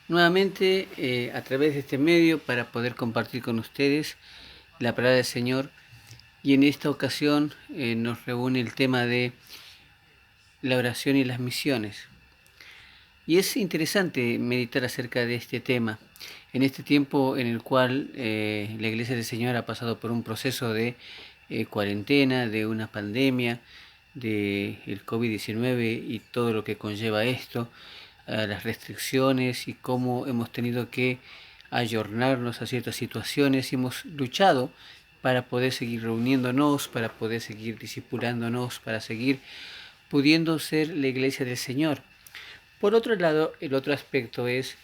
nuevamente a través de este medio para poder compartir con ustedes la palabra del Señor, y en esta ocasión nos reúne el tema de la oración y las misiones. Y es interesante meditar acerca de este tema en este tiempo en el cual la Iglesia del Señor ha pasado por un proceso de cuarentena, de una pandemia, de el COVID-19 y todo lo que conlleva esto, las restricciones y cómo hemos tenido que ayornarnos a ciertas situaciones y hemos luchado para poder seguir reuniéndonos, para poder seguir discipulándonos, para seguir pudiendo ser la Iglesia del Señor. Por otro lado, el otro aspecto es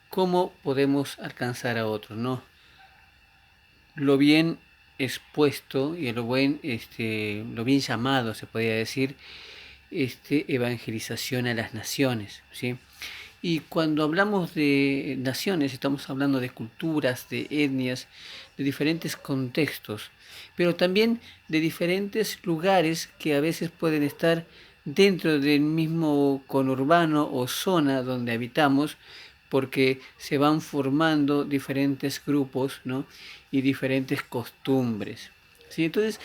cómo podemos alcanzar a otros, ¿no? Lo bien expuesto y lo bien llamado, se podría decir, evangelización a las naciones, ¿sí? Y cuando hablamos de naciones, estamos hablando de culturas, de etnias, de diferentes contextos, pero también de diferentes lugares que a veces pueden estar dentro del mismo conurbano o zona donde habitamos, porque se van formando diferentes grupos, ¿no? Y diferentes costumbres, ¿sí? Entonces,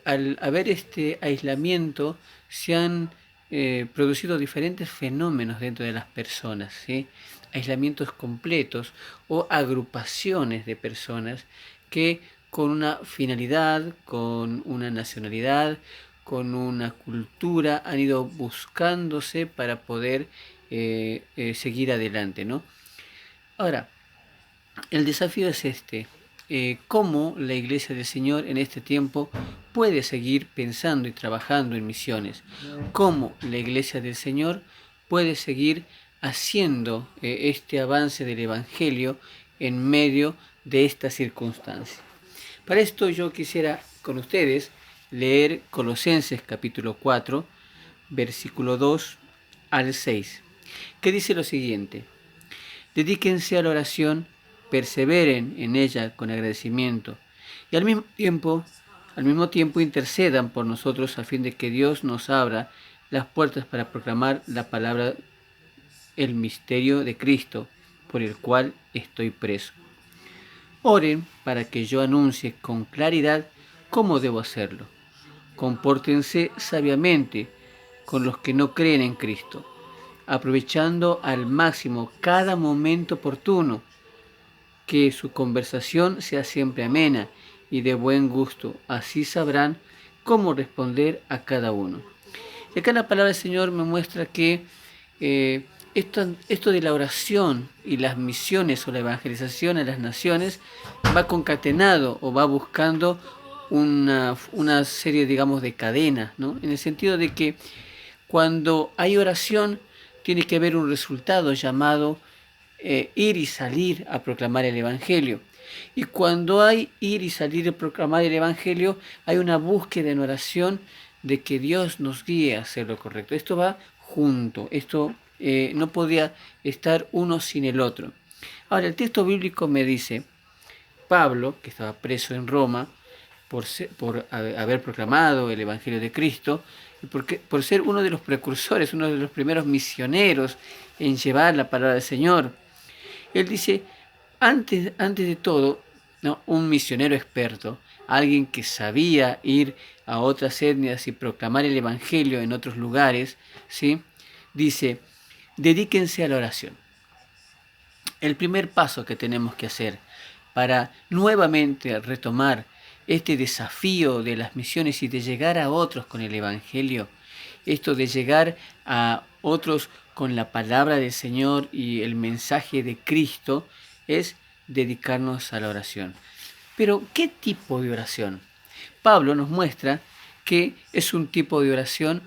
al haber este aislamiento, se han producido diferentes fenómenos dentro de las personas, ¿sí? Aislamientos completos o agrupaciones de personas que con una finalidad, con una nacionalidad, con una cultura han ido buscándose para poder seguir adelante, ¿no? Ahora, el desafío es cómo la Iglesia del Señor en este tiempo puede seguir pensando y trabajando en misiones, cómo la Iglesia del Señor puede seguir haciendo este avance del Evangelio en medio de esta circunstancia. Para esto yo quisiera con ustedes leer Colosenses capítulo 4, versículo 2 al 6, que dice lo siguiente: dedíquense a la oración, perseveren en ella con agradecimiento y al mismo tiempo intercedan por nosotros a fin de que Dios nos abra las puertas para proclamar la palabra, el misterio de Cristo, por el cual estoy preso. Oren para que yo anuncie con claridad cómo debo hacerlo. Compórtense sabiamente con los que no creen en Cristo, aprovechando al máximo cada momento oportuno. Que su conversación sea siempre amena y de buen gusto, así sabrán cómo responder a cada uno. Y acá la palabra del Señor me muestra que esto de la oración y las misiones o la evangelización a las naciones va concatenado o va buscando una serie, digamos, de cadenas, ¿no? En el sentido de que cuando hay oración tiene que haber un resultado llamado ir y salir a proclamar el Evangelio. Y cuando hay ir y salir a proclamar el Evangelio, hay una búsqueda en oración de que Dios nos guíe a hacer lo correcto. Esto va junto, esto no podía estar uno sin el otro. Ahora, el texto bíblico me dice, Pablo, que estaba preso en Roma, por haber proclamado el Evangelio de Cristo, y por ser uno de los precursores, uno de los primeros misioneros en llevar la palabra del Señor. Él dice, antes de todo, ¿no?, un misionero experto, alguien que sabía ir a otras etnias y proclamar el Evangelio en otros lugares, ¿sí?, dice, dedíquense a la oración. El primer paso que tenemos que hacer para nuevamente retomar este desafío de las misiones y de llegar a otros con el Evangelio, esto de llegar a otros con la palabra del Señor y el mensaje de Cristo, es dedicarnos a la oración. Pero, ¿qué tipo de oración? Pablo nos muestra que es un tipo de oración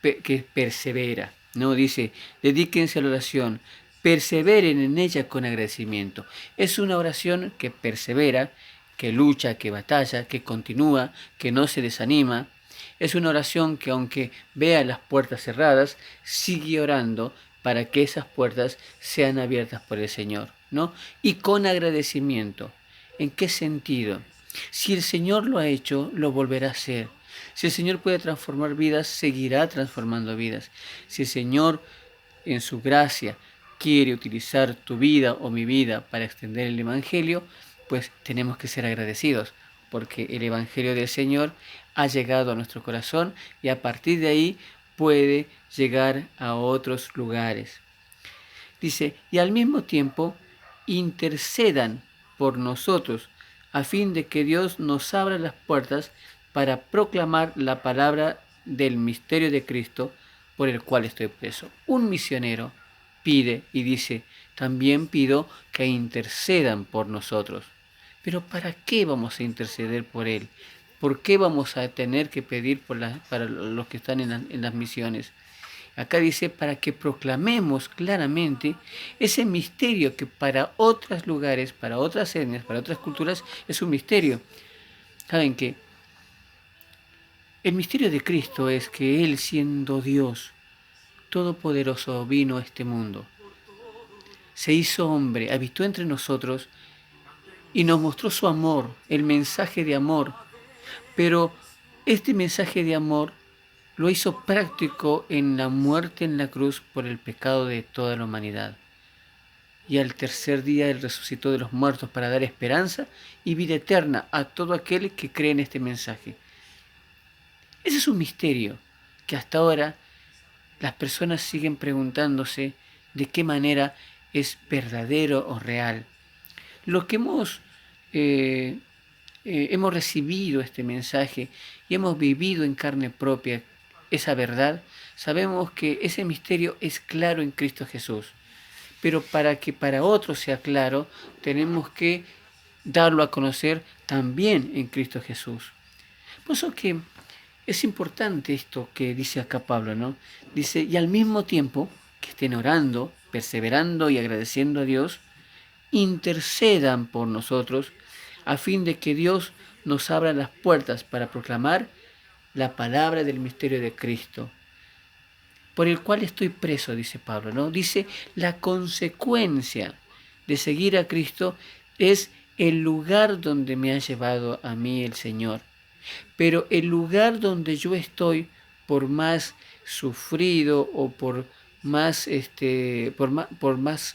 que persevera, ¿no? Dice, dedíquense a la oración, perseveren en ella con agradecimiento. Es una oración que persevera, que lucha, que batalla, que continúa, que no se desanima. Es una oración que, aunque vea las puertas cerradas, sigue orando para que esas puertas sean abiertas por el Señor, ¿no? Y con agradecimiento. ¿En qué sentido? Si el Señor lo ha hecho, lo volverá a hacer. Si el Señor puede transformar vidas, seguirá transformando vidas. Si el Señor, en su gracia, quiere utilizar tu vida o mi vida para extender el Evangelio, pues tenemos que ser agradecidos, porque el Evangelio del Señor ha llegado a nuestro corazón y a partir de ahí puede llegar a otros lugares. Dice, y al mismo tiempo intercedan por nosotros, a fin de que Dios nos abra las puertas para proclamar la palabra del misterio de Cristo por el cual estoy preso. Un misionero pide y dice, también pido que intercedan por nosotros. Pero ¿para qué vamos a interceder por él? ¿Por qué vamos a tener que pedir para los que están en las misiones? Acá dice, para que proclamemos claramente ese misterio que para otros lugares, para otras etnias, para otras culturas, es un misterio. ¿Saben qué? El misterio de Cristo es que Él, siendo Dios todopoderoso, vino a este mundo. Se hizo hombre, habitó entre nosotros y nos mostró su amor, el mensaje de amor. Pero este mensaje de amor lo hizo práctico en la muerte en la cruz por el pecado de toda la humanidad. Y al tercer día Él resucitó de los muertos para dar esperanza y vida eterna a todo aquel que cree en este mensaje. Ese es un misterio que hasta ahora las personas siguen preguntándose de qué manera es verdadero o real. Los que hemos recibido este mensaje y hemos vivido en carne propia esa verdad, sabemos que ese misterio es claro en Cristo Jesús. Pero para que para otros sea claro, tenemos que darlo a conocer también en Cristo Jesús. Por eso que es importante esto que dice acá Pablo, ¿no? Dice, y al mismo tiempo que estén orando, perseverando y agradeciendo a Dios, intercedan por nosotros a fin de que Dios nos abra las puertas para proclamar la palabra del misterio de Cristo, por el cual estoy preso, dice Pablo, ¿no? Dice, la consecuencia de seguir a Cristo es el lugar donde me ha llevado a mí el Señor. Pero el lugar donde yo estoy, por más sufrido o por más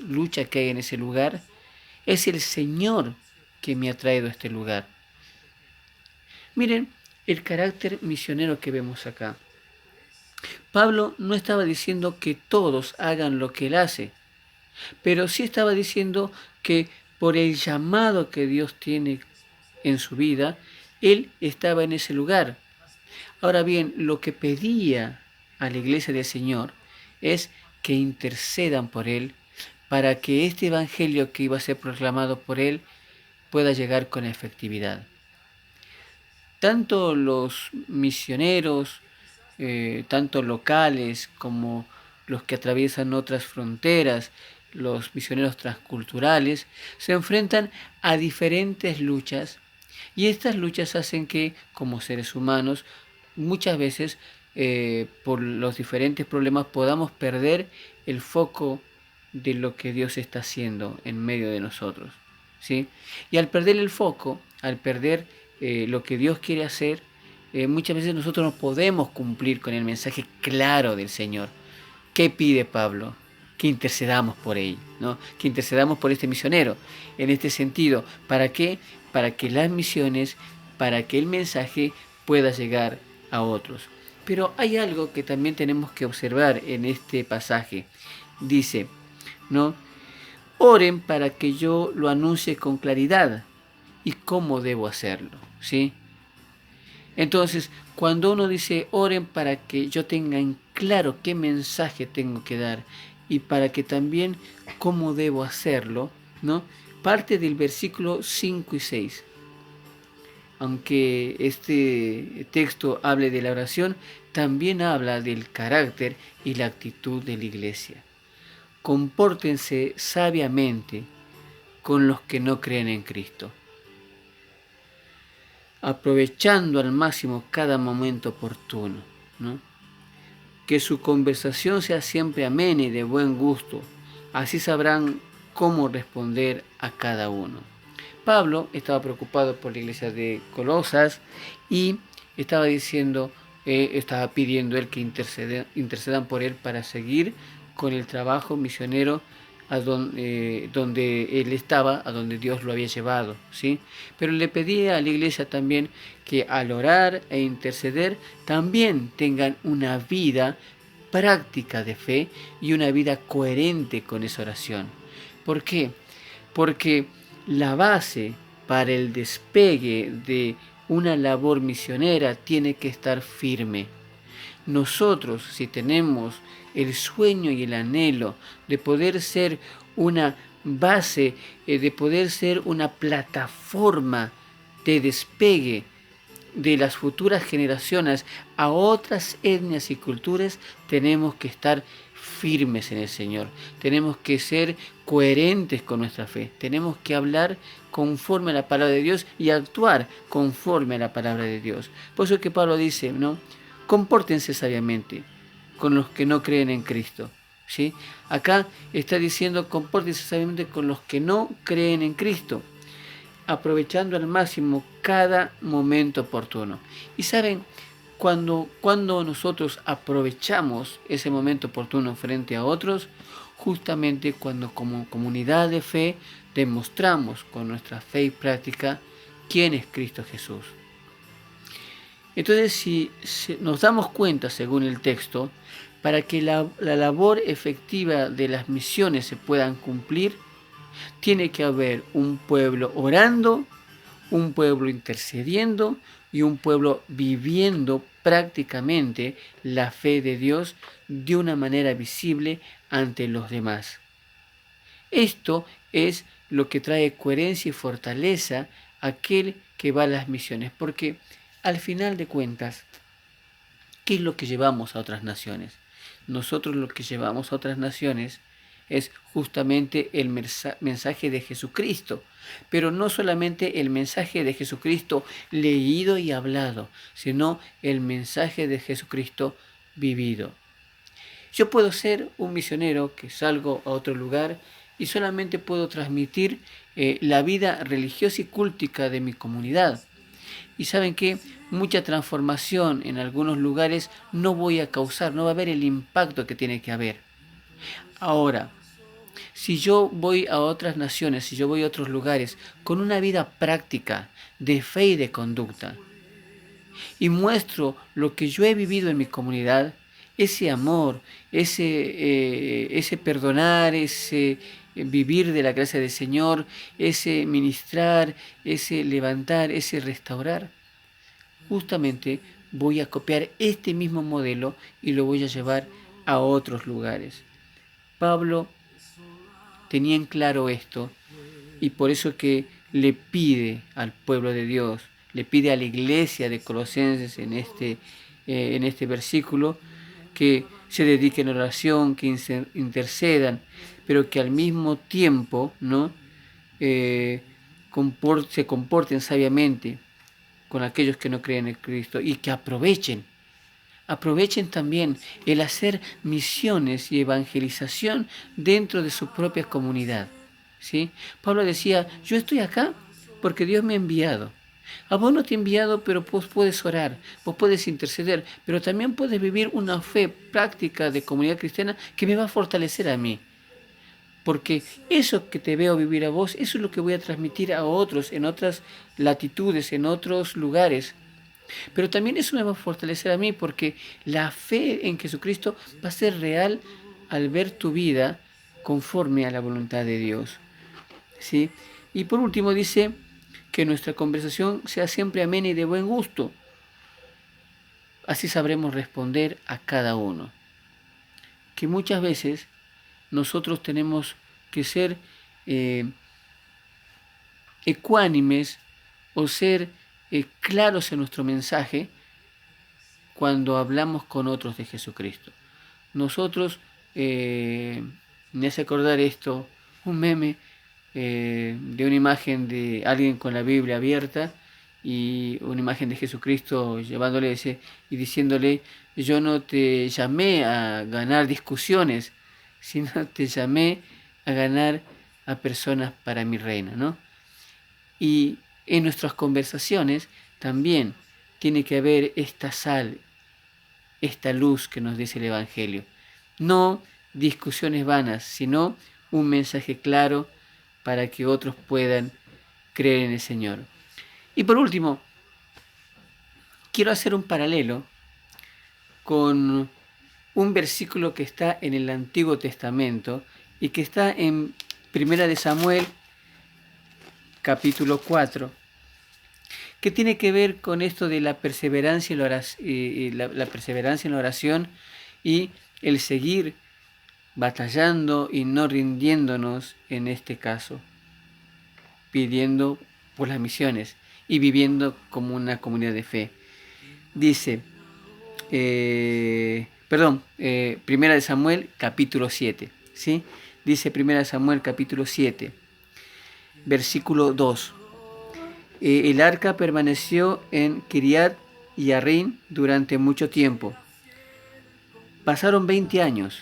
lucha que hay en ese lugar, es el Señor que me ha traído a este lugar. Miren el carácter misionero que vemos acá. Pablo no estaba diciendo que todos hagan lo que él hace, pero sí estaba diciendo que por el llamado que Dios tiene en su vida, él estaba en ese lugar. Ahora bien, lo que pedía a la iglesia del Señor es que intercedan por él para que este evangelio que iba a ser proclamado por él pueda llegar con efectividad. Tanto los misioneros, tanto locales como los que atraviesan otras fronteras, los misioneros transculturales, se enfrentan a diferentes luchas y estas luchas hacen que, como seres humanos, muchas veces por los diferentes problemas podamos perder el foco de lo que Dios está haciendo en medio de nosotros, ¿sí? Y al perder el foco, al perder lo que Dios quiere hacer, muchas veces nosotros no podemos cumplir con el mensaje claro del Señor. ¿Qué pide Pablo? Que intercedamos por él, ¿no? Que intercedamos por este misionero. En este sentido, ¿para qué? Para que las misiones, para que el mensaje pueda llegar a otros. Pero hay algo que también tenemos que observar en este pasaje. Dice, ¿no? Oren para que yo lo anuncie con claridad y cómo debo hacerlo, ¿sí? Entonces, cuando uno dice oren para que yo tenga en claro qué mensaje tengo que dar y para que también cómo debo hacerlo, ¿no? Parte del versículo 5 y 6. Aunque este texto hable de la oración, también habla del carácter y la actitud de la iglesia. Compórtense sabiamente con los que no creen en Cristo, aprovechando al máximo cada momento oportuno, ¿no? Que su conversación sea siempre amena y de buen gusto, así sabrán cómo responder a cada uno. Pablo estaba preocupado por la iglesia de Colosas y estaba diciendo, estaba pidiendo él que intercedan por él para seguir con el trabajo misionero donde él estaba, a donde Dios lo había llevado, ¿sí? Pero le pedía a la iglesia también que al orar e interceder también tengan una vida práctica de fe y una vida coherente con esa oración. ¿Por qué? Porque la base para el despegue de una labor misionera tiene que estar firme. Nosotros, si tenemos el sueño y el anhelo de poder ser una base, de poder ser una plataforma de despegue de las futuras generaciones a otras etnias y culturas, tenemos que estar firmes en el Señor. Tenemos que ser coherentes con nuestra fe. Tenemos que hablar conforme a la palabra de Dios y actuar conforme a la palabra de Dios. Por eso es que Pablo dice, ¿no? Compórtense sabiamente con los que no creen en Cristo. ¿Sí? Acá está diciendo compórtense sabiamente con los que no creen en Cristo, aprovechando al máximo cada momento oportuno. Y saben, cuando nosotros aprovechamos ese momento oportuno frente a otros, justamente cuando como comunidad de fe demostramos con nuestra fe y práctica quién es Cristo Jesús. Entonces, si nos damos cuenta, según el texto, para que la labor efectiva de las misiones se puedan cumplir, tiene que haber un pueblo orando, un pueblo intercediendo y un pueblo viviendo prácticamente la fe de Dios de una manera visible ante los demás. Esto es lo que trae coherencia y fortaleza a aquel que va a las misiones, porque al final de cuentas, ¿qué es lo que llevamos a otras naciones? Nosotros lo que llevamos a otras naciones es justamente el mensaje de Jesucristo, pero no solamente el mensaje de Jesucristo leído y hablado, sino el mensaje de Jesucristo vivido. Yo puedo ser un misionero que salgo a otro lugar y solamente puedo transmitir la vida religiosa y cúltica de mi comunidad. Y saben que mucha transformación en algunos lugares no voy a causar, no va a haber el impacto que tiene que haber. Ahora, si yo voy a otras naciones, si yo voy a otros lugares con una vida práctica de fe y de conducta y muestro lo que yo he vivido en mi comunidad, ese amor, ese perdonar, ese vivir de la gracia del Señor, ese ministrar, ese levantar, ese restaurar, justamente voy a copiar este mismo modelo y lo voy a llevar a otros lugares. Pablo tenía en claro esto y por eso que le pide al pueblo de Dios, le pide a la iglesia de Colosenses en este versículo que se dediquen a oración, que intercedan, pero que al mismo tiempo, ¿no? Se comporten sabiamente con aquellos que no creen en Cristo y que aprovechen también el hacer misiones y evangelización dentro de su propia comunidad. ¿Sí? Pablo decía, yo estoy acá porque Dios me ha enviado. A vos no te he enviado, pero vos puedes orar, vos puedes interceder, pero también puedes vivir una fe práctica de comunidad cristiana que me va a fortalecer a mí. Porque eso que te veo vivir a vos, eso es lo que voy a transmitir a otros en otras latitudes, en otros lugares. Pero también eso me va a fortalecer a mí porque la fe en Jesucristo va a ser real al ver tu vida conforme a la voluntad de Dios. ¿Sí? Y por último dice que nuestra conversación sea siempre amena y de buen gusto. Así sabremos responder a cada uno. Que muchas veces nosotros tenemos que ser ecuánimes o ser claros en nuestro mensaje cuando hablamos con otros de Jesucristo. Nosotros, me hace acordar esto, un meme de una imagen de alguien con la Biblia abierta y una imagen de Jesucristo llevándole y diciéndole, yo no te llamé a ganar discusiones, sino te llamé a ganar a personas para mi reino, ¿no? Y en nuestras conversaciones también tiene que haber esta sal, esta luz que nos dice el Evangelio. No discusiones vanas, sino un mensaje claro para que otros puedan creer en el Señor. Y por último, quiero hacer un paralelo con un versículo que está en el Antiguo Testamento y que está en Primera de Samuel, capítulo 4, que tiene que ver con esto de la perseverancia la perseverancia en la oración y el seguir batallando y no rindiéndonos en este caso, pidiendo por las misiones y viviendo como una comunidad de fe. Dice, Primera de Samuel capítulo 7, ¿sí? Dice Primera de Samuel capítulo 7, versículo 2. El arca permaneció en Kiriat Yarim durante mucho tiempo. Pasaron 20 años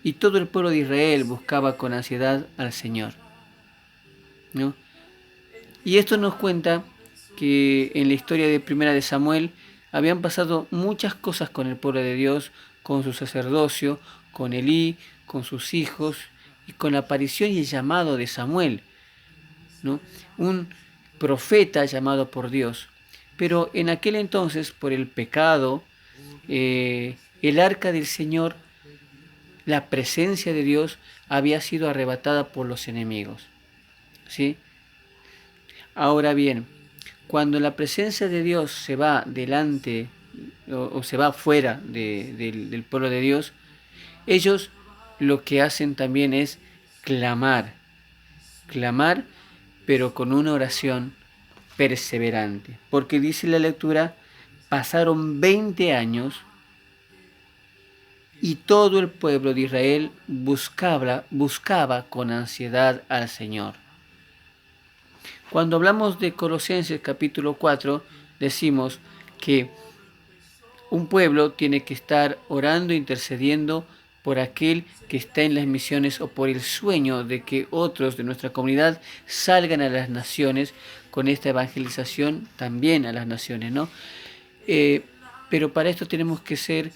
y todo el pueblo de Israel buscaba con ansiedad al Señor, ¿no? Y esto nos cuenta que en la historia de Primera de Samuel habían pasado muchas cosas con el pueblo de Dios, con su sacerdocio, con Elí, con sus hijos y con la aparición y el llamado de Samuel, ¿no? Un profeta llamado por Dios. Pero en aquel entonces, por el pecado, el arca del Señor, la presencia de Dios, había sido arrebatada por los enemigos, ¿sí? Ahora bien, cuando la presencia de Dios se va delante o se va fuera del pueblo de Dios, ellos lo que hacen también es clamar, pero con una oración perseverante. Porque dice la lectura, pasaron 20 años y todo el pueblo de Israel buscaba con ansiedad al Señor. Cuando hablamos de Colosenses capítulo 4, decimos que un pueblo tiene que estar orando e intercediendo por aquel que está en las misiones o por el sueño de que otros de nuestra comunidad salgan a las naciones con esta evangelización también a las naciones, ¿no? Pero para esto tenemos que ser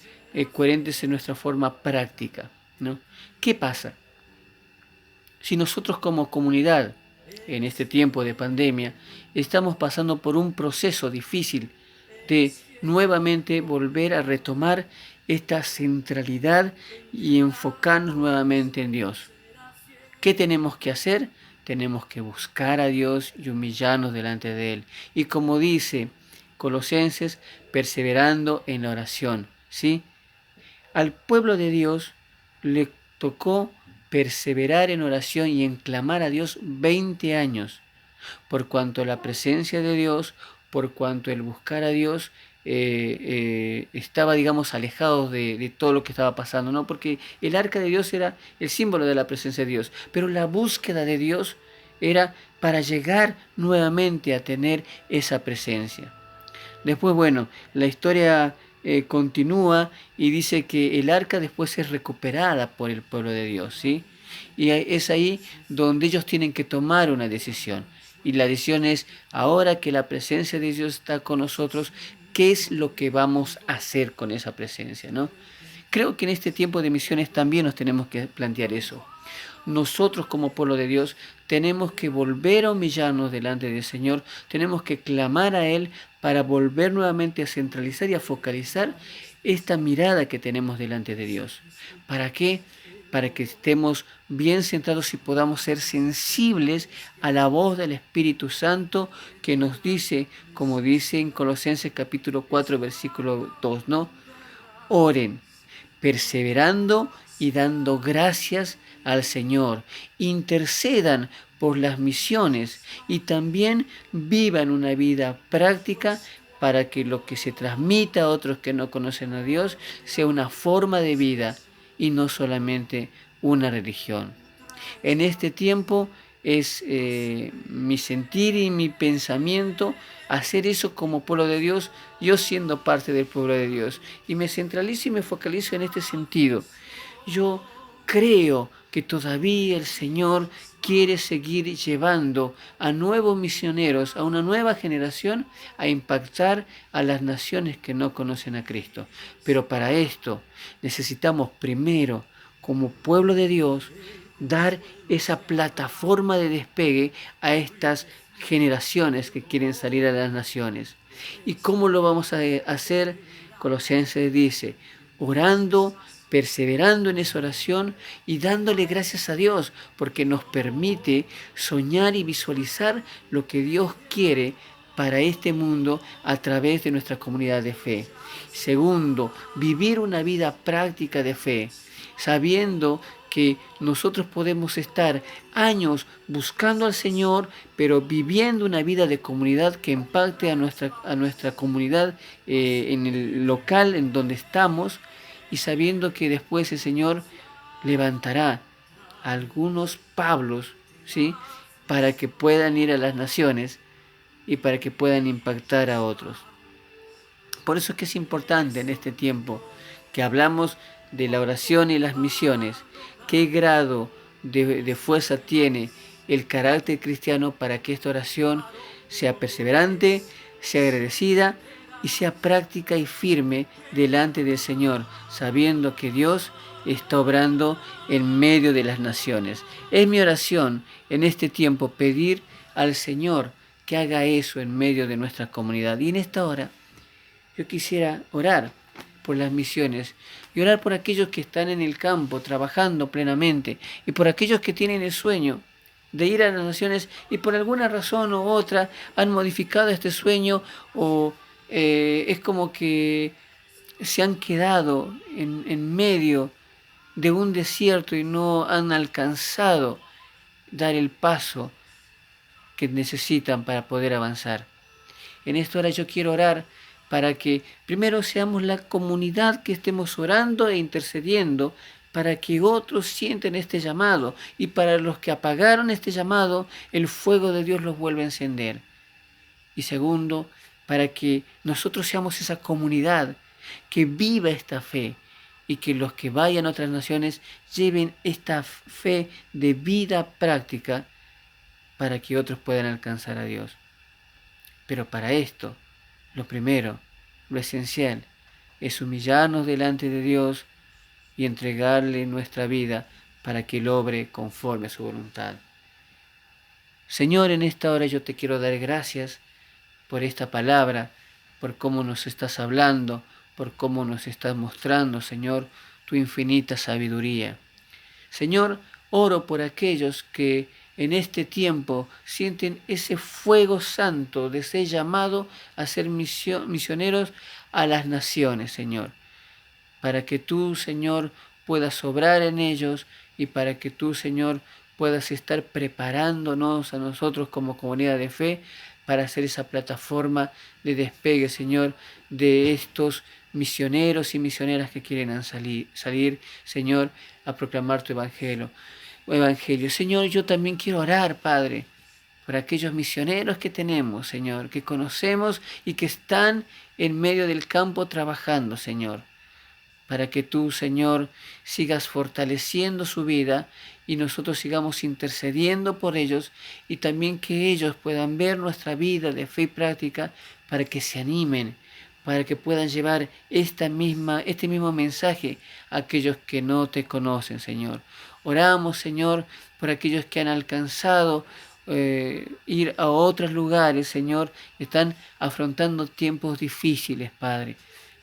coherentes en nuestra forma práctica, ¿no? ¿Qué pasa? Si nosotros como comunidad en este tiempo de pandemia estamos pasando por un proceso difícil de nuevamente volver a retomar esta centralidad y enfocarnos nuevamente en Dios, ¿qué tenemos que hacer? Tenemos que buscar a Dios y humillarnos delante de Él. Y como dice Colosenses, perseverando en la oración, ¿sí? Al pueblo de Dios le tocó perseverar en oración y en clamar a Dios 20 años, por cuanto la presencia de Dios, por cuanto el buscar a Dios estaba, digamos, alejado de todo lo que estaba pasando, ¿no? Porque el arca de Dios era el símbolo de la presencia de Dios, pero la búsqueda de Dios era para llegar nuevamente a tener esa presencia. Después, bueno, la historia continúa y dice que el arca después es recuperada por el pueblo de Dios, ¿sí? Y es ahí donde ellos tienen que tomar una decisión. Y la decisión es, ahora que la presencia de Dios está con nosotros, ¿qué es lo que vamos a hacer con esa presencia, ¿no? Creo que en este tiempo de misiones también nos tenemos que plantear eso. Nosotros como pueblo de Dios tenemos que volver a humillarnos delante del Señor, tenemos que clamar a Él para volver nuevamente a centralizar y a focalizar esta mirada que tenemos delante de Dios. ¿Para qué? Para que estemos bien centrados y podamos ser sensibles a la voz del Espíritu Santo que nos dice, como dice en Colosenses capítulo 4, versículo 2, ¿no? Oren, perseverando y dando gracias al Señor. Intercedan por las misiones y también vivan una vida práctica para que lo que se transmita a otros que no conocen a Dios sea una forma de vida y no solamente una religión. En este tiempo es mi sentir y mi pensamiento hacer eso como pueblo de Dios, yo siendo parte del pueblo de Dios. Y me centralizo y me focalizo en este sentido. Yo creo que todavía el Señor quiere seguir llevando a nuevos misioneros, a una nueva generación, a impactar a las naciones que no conocen a Cristo. Pero para esto necesitamos primero, como pueblo de Dios, dar esa plataforma de despegue a estas generaciones que quieren salir a las naciones. ¿Y cómo lo vamos a hacer? Colosenses dice, orando, perseverando en esa oración y dándole gracias a Dios, porque nos permite soñar y visualizar lo que Dios quiere para este mundo a través de nuestra comunidad de fe. Segundo, vivir una vida práctica de fe, sabiendo que nosotros podemos estar años buscando al Señor, pero viviendo una vida de comunidad que impacte a nuestra comunidad en el local en donde estamos, y sabiendo que después el Señor levantará a algunos Pablos, ¿sí?, para que puedan ir a las naciones y para que puedan impactar a otros. Por eso es que es importante en este tiempo que hablamos de la oración y las misiones, qué grado de fuerza tiene el carácter cristiano para que esta oración sea perseverante, sea agradecida y sea práctica y firme delante del Señor, sabiendo que Dios está obrando en medio de las naciones. Es mi oración en este tiempo pedir al Señor que haga eso en medio de nuestra comunidad. Y en esta hora yo quisiera orar por las misiones y orar por aquellos que están en el campo trabajando plenamente y por aquellos que tienen el sueño de ir a las naciones y por alguna razón u otra han modificado este sueño o es como que se han quedado en medio de un desierto y no han alcanzado dar el paso que necesitan para poder avanzar. En esta hora yo quiero orar para que primero seamos la comunidad que estemos orando e intercediendo para que otros sienten este llamado y para los que apagaron este llamado, el fuego de Dios los vuelve a encender. Y segundo, para que nosotros seamos esa comunidad que viva esta fe y que los que vayan a otras naciones lleven esta fe de vida práctica para que otros puedan alcanzar a Dios. Pero para esto, lo primero, lo esencial, es humillarnos delante de Dios y entregarle nuestra vida para que Él obre conforme a su voluntad. Señor, en esta hora yo te quiero dar gracias por esta palabra, por cómo nos estás hablando, por cómo nos estás mostrando, Señor, tu infinita sabiduría. Señor, oro por aquellos que en este tiempo sienten ese fuego santo de ser llamado a ser misioneros a las naciones, Señor, para que tú, Señor, puedas obrar en ellos y para que tú, Señor, puedas estar preparándonos a nosotros como comunidad de fe para hacer esa plataforma de despegue, Señor, de estos misioneros y misioneras que quieren salir, Señor, a proclamar tu evangelio. Señor, yo también quiero orar, Padre, por aquellos misioneros que tenemos, Señor, que conocemos y que están en medio del campo trabajando, Señor, para que tú, Señor, sigas fortaleciendo su vida y nosotros sigamos intercediendo por ellos y también que ellos puedan ver nuestra vida de fe y práctica para que se animen, para que puedan llevar este mismo mensaje a aquellos que no te conocen, Señor. Oramos, Señor, por aquellos que han alcanzado ir a otros lugares, Señor, están afrontando tiempos difíciles, Padre,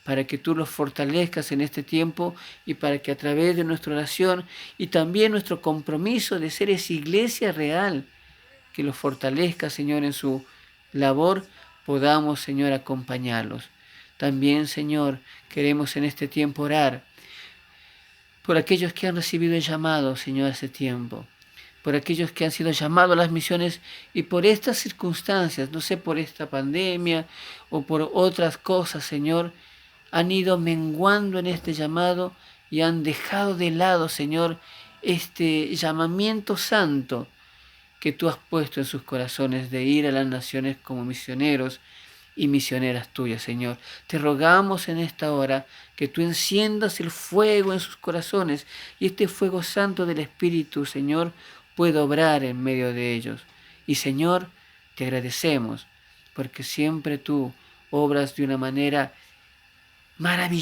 para que tú los fortalezcas en este tiempo y para que a través de nuestra oración y también nuestro compromiso de ser esa iglesia real, que los fortalezca, Señor, en su labor, podamos, Señor, acompañarlos. También, Señor, queremos en este tiempo orar por aquellos que han recibido el llamado, Señor, hace tiempo, por aquellos que han sido llamados a las misiones y por estas circunstancias, no sé, por esta pandemia o por otras cosas, Señor, han ido menguando en este llamado y han dejado de lado, Señor, este llamamiento santo que tú has puesto en sus corazones de ir a las naciones como misioneros y misioneras tuyas, Señor. Te rogamos en esta hora que tú enciendas el fuego en sus corazones y este fuego santo del Espíritu, Señor, pueda obrar en medio de ellos. Y, Señor, te agradecemos porque siempre tú obras de una manera maravillosa